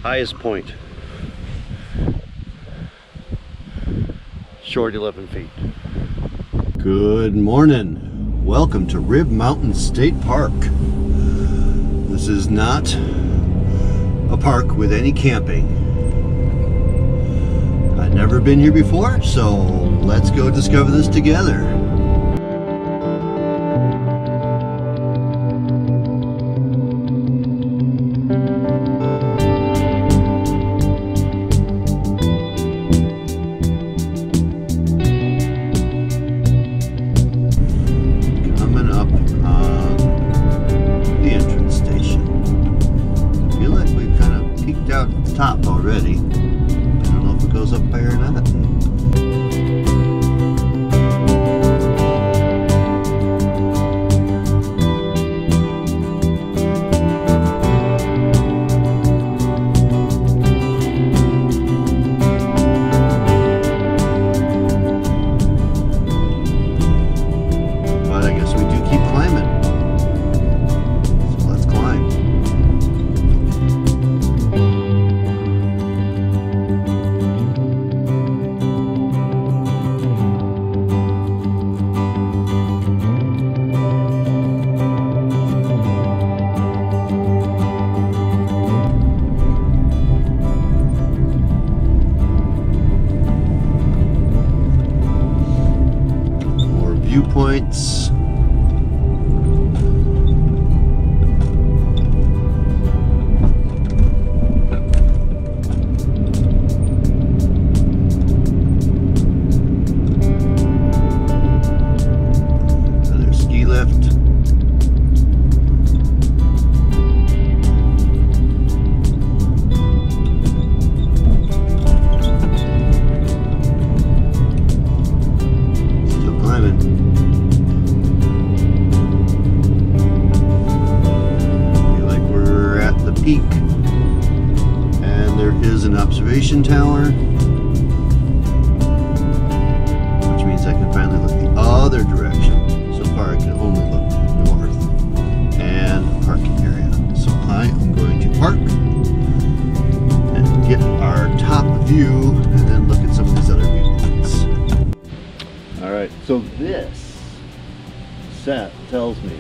Highest point. Short 11 feet. Good morning. Welcome to Rib Mountain State Park. This is not a park with any camping. I've never been here before, so let's go discover this together. Top already. I don't know if it goes up higher or not. But I guess we do keep climbing. So let's climb. Viewpoints. Another ski lift. Still climbing. Peak, and there is an observation tower, which means I can finally look the other direction. So far I can only look north, and a parking area. So I am going to park and get our top view and then look at some of these other viewpoints. Alright, so this set tells me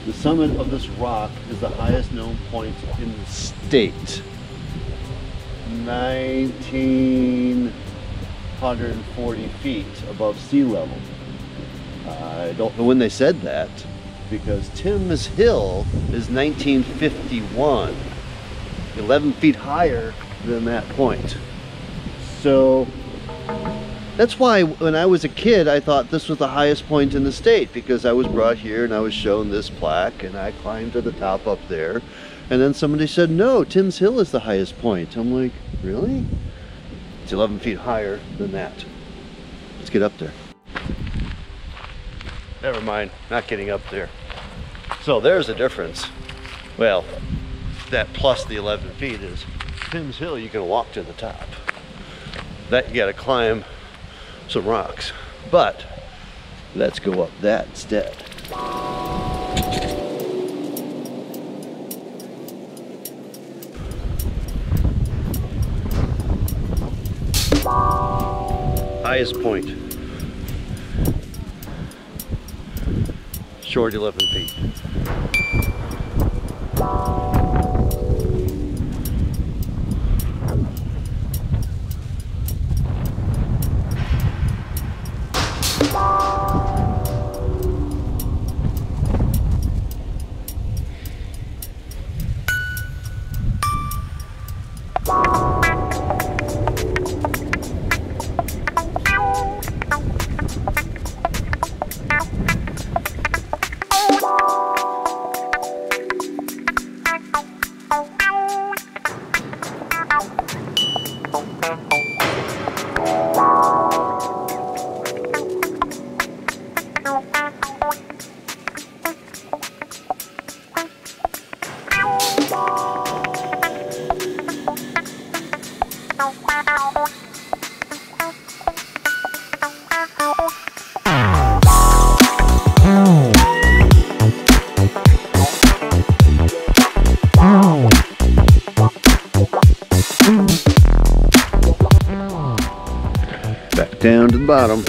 the summit of this rock is the highest known point in the state. 1,940 feet above sea level. I don't know when they said that, because Timms Hill is 1951, 11 feet higher than that point. So that's why when I was a kid, I thought this was the highest point in the state, because I was brought here and I was shown this plaque and I climbed to the top up there. And then somebody said, no, Timms Hill is the highest point. I'm like, really? It's 11 feet higher than that. Let's get up there. Never mind, not getting up there. So there's a difference. Well, that plus the 11 feet is Timms Hill, you can walk to the top. That you gotta climb some rocks, but let's go up that instead. Highest point, short 11 feet. down to the bottom.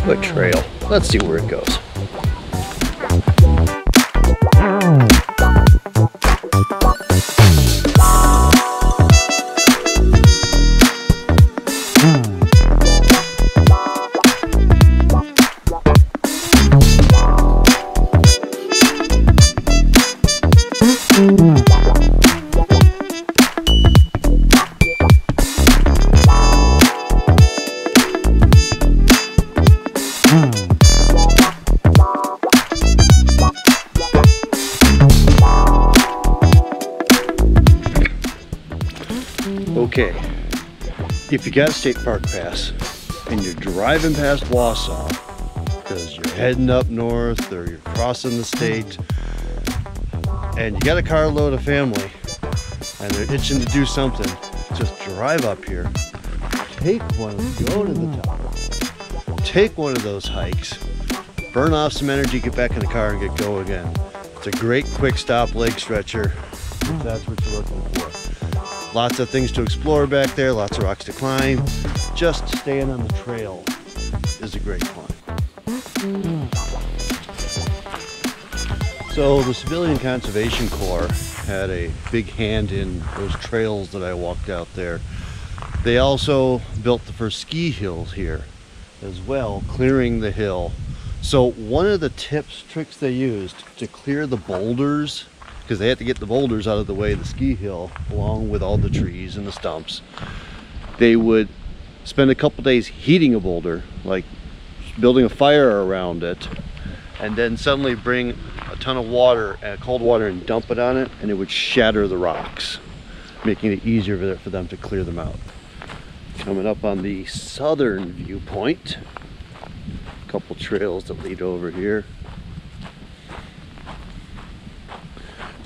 Good trail. Let's see where it goes. Okay, if you got a state park pass and you're driving past Wausau because you're heading up north or you're crossing the state and you got a carload of family and they're itching to do something, just drive up here, take one, go to the top, take one of those hikes, burn off some energy, get back in the car and get going again. It's a great quick stop leg stretcher if that's what you're looking for. Lots of things to explore back there, lots of rocks to climb. Just staying on the trail is a great climb. So the Civilian Conservation Corps had a big hand in those trails that I walked out there. They also built the first ski hills here as well, clearing the hill. So one of the tricks they used to clear the boulders, because they had to get the boulders out of the way of the ski hill along with all the trees and the stumps, they would spend a couple days heating a boulder, like building a fire around it, and then suddenly bring a ton of water, cold water, and dump it on it, and it would shatter the rocks, making it easier for them to clear them out. Coming up on the southern viewpoint, a couple trails that lead over here.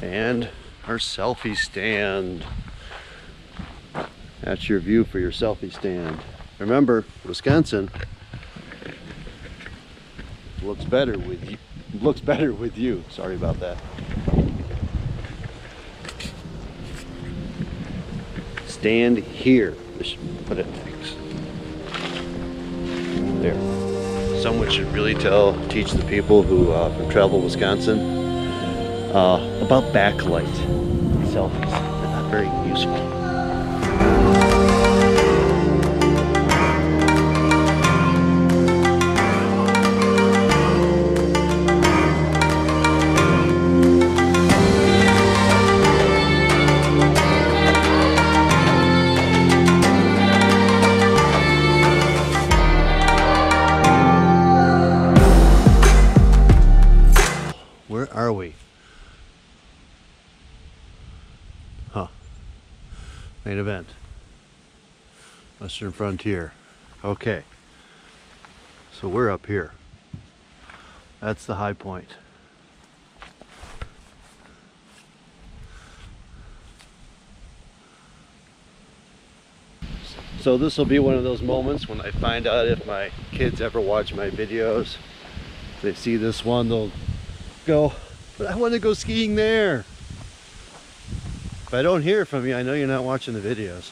And our selfie stand. That's your view for your selfie stand. Remember, Wisconsin looks better with you. Sorry about that. Stand here. Just put it next. There. Someone should really teach the people who travel Wisconsin about backlight selfies. They're not very useful. Where are we? Huh. Main event. Western Frontier. Okay. So we're up here. That's the high point. So this will be one of those moments when I find out if my kids ever watch my videos. If they see this one, they'll go, but I want to go skiing there. If I don't hear from you, I know you're not watching the videos.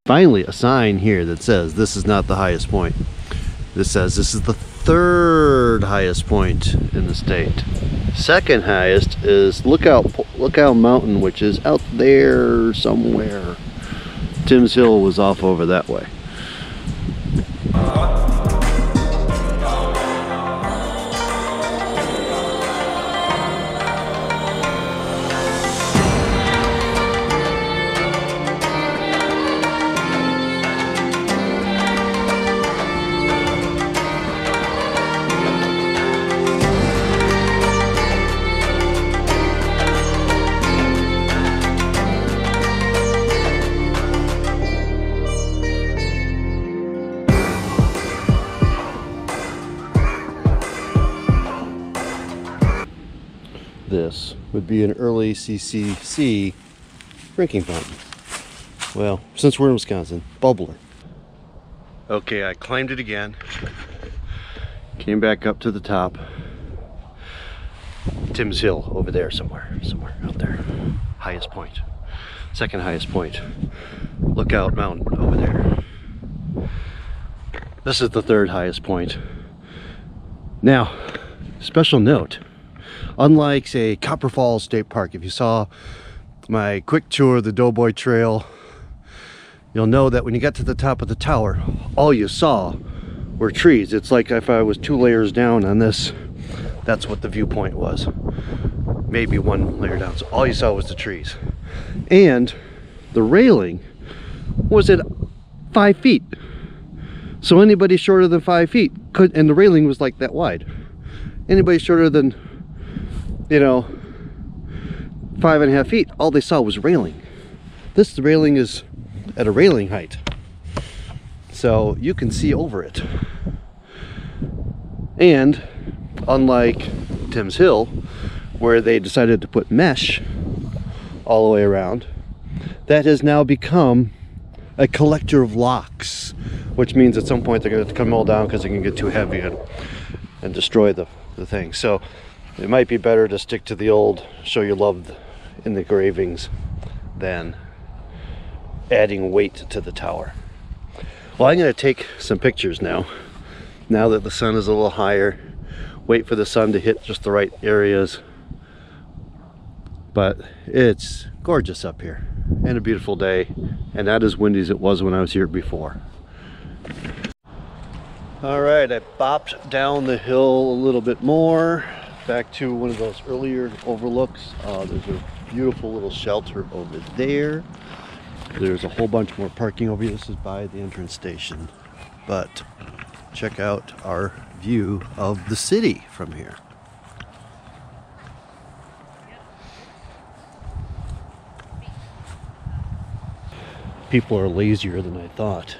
Finally, a sign here that says this is not the highest point. This says this is the third highest point in the state. Second highest is Lookout Mountain, which is out there somewhere. Tim's Hill was off over that way. this would be an early CCC drinking fountain. Well, since we're in Wisconsin, bubbler. Okay, I climbed it again. Came back up to the top. Tim's Hill over there somewhere out there. Highest point. Second highest point. Lookout Mountain over there. This is the third highest point. Now, special note, unlike say Copper Falls State Park, if you saw my quick tour of the Doughboy Trail, you'll know that when you got to the top of the tower, all you saw were trees. It's like if I was 2 layers down on this, that's what the viewpoint was. Maybe 1 layer down. So all you saw was the trees. And the railing was at 5 feet. So anybody shorter than 5 feet could, and the railing was like that wide. Anybody shorter than, you know, 5.5 feet, all they saw was railing. This railing is at a railing height, so you can see over it. And unlike Tim's Hill, where they decided to put mesh all the way around, that has now become a collector of locks, which means at some point they're going to come all down because they can get too heavy and destroy the thing. So it might be better to stick to the old show your love in the engravings than adding weight to the tower. Well, I'm going to take some pictures now that the sun is a little higher. Wait for the sun to hit just the right areas. But it's gorgeous up here and a beautiful day, and not as windy as it was when I was here before. All right, I bopped down the hill a little bit more, back to one of those earlier overlooks. There's a beautiful little shelter over there. There's a whole bunch more parking over here. This is by the entrance station. But check out our view of the city from here. People are lazier than I thought.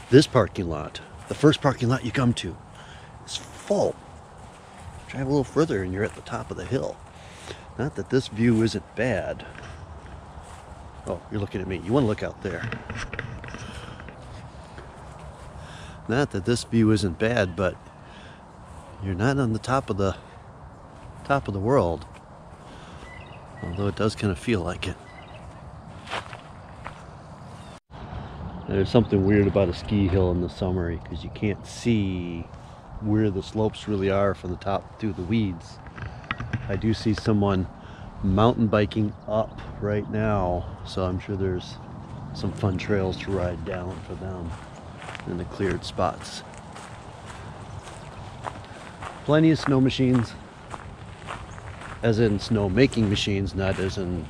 This parking lot, the first parking lot you come to, is full. Drive a little further and you're at the top of the hill. Not that this view isn't bad. Oh, you're looking at me. You want to look out there. Not that this view isn't bad, but you're not on the top of the world. Although it does kind of feel like it. There's something weird about a ski hill in the summer because you can't see where the slopes really are from the top through the weeds. I do see someone mountain biking up right now, so I'm sure there's some fun trails to ride down for them in the cleared spots. Plenty of snow machines, as in snow making machines, not as in,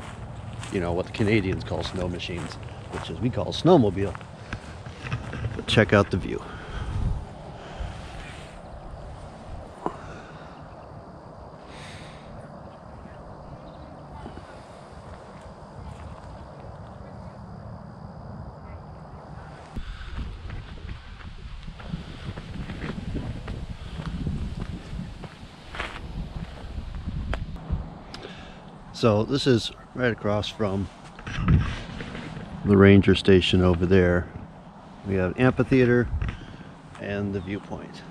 you know, what the Canadians call snow machines, which is we call snowmobile. But check out the view. So this is right across from the ranger station over there. We have an amphitheater and the viewpoint.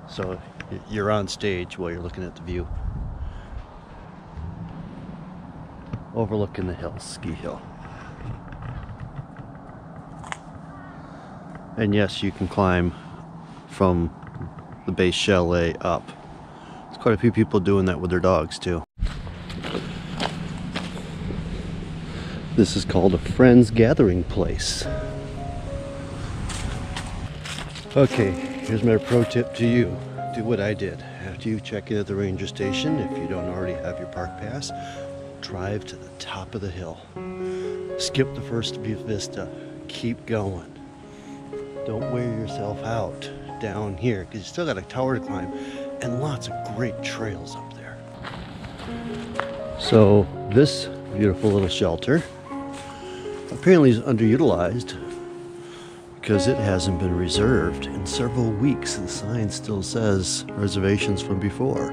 So you're on stage while you're looking at the view. Overlooking the hills, ski hill. And yes, you can climb from the base chalet up. There's quite a few people doing that with their dogs too. This is called a friends gathering place. Okay, here's my pro tip to you. Do what I did. After you check in at the ranger station, if you don't already have your park pass, drive to the top of the hill. Skip the first vista. Keep going. Don't wear yourself out down here because you still got a tower to climb and lots of great trails up there. So this beautiful little shelter apparently is underutilized because it hasn't been reserved in several weeks. The sign still says reservations from before.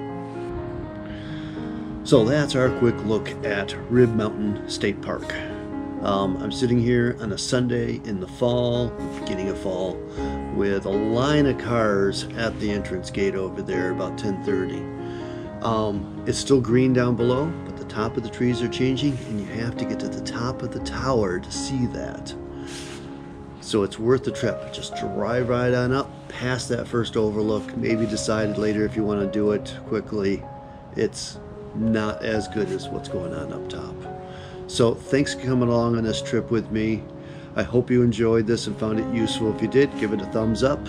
So that's our quick look at Rib Mountain State Park. I'm sitting here on a Sunday in the fall, beginning of fall, with a line of cars at the entrance gate over there about 10:30. It's still green down below, but the top of the trees are changing, and you have to get to the top of the tower to see that. So it's worth the trip. Just drive right on up past that first overlook. Maybe decide later if you want to do it quickly. It's not as good as what's going on up top. So thanks for coming along on this trip with me. I hope you enjoyed this and found it useful. If you did, give it a thumbs up.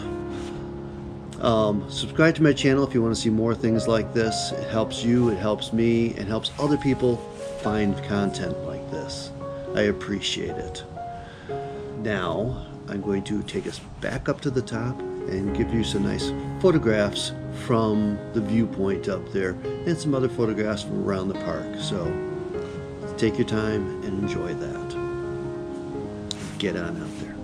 Subscribe to my channel if you want to see more things like this. It helps you, it helps me, it helps other people find content like this. I appreciate it. Now I'm going to take us back up to the top and give you some nice photographs from the viewpoint up there and some other photographs from around the park. So take your time and enjoy that. Get on out there.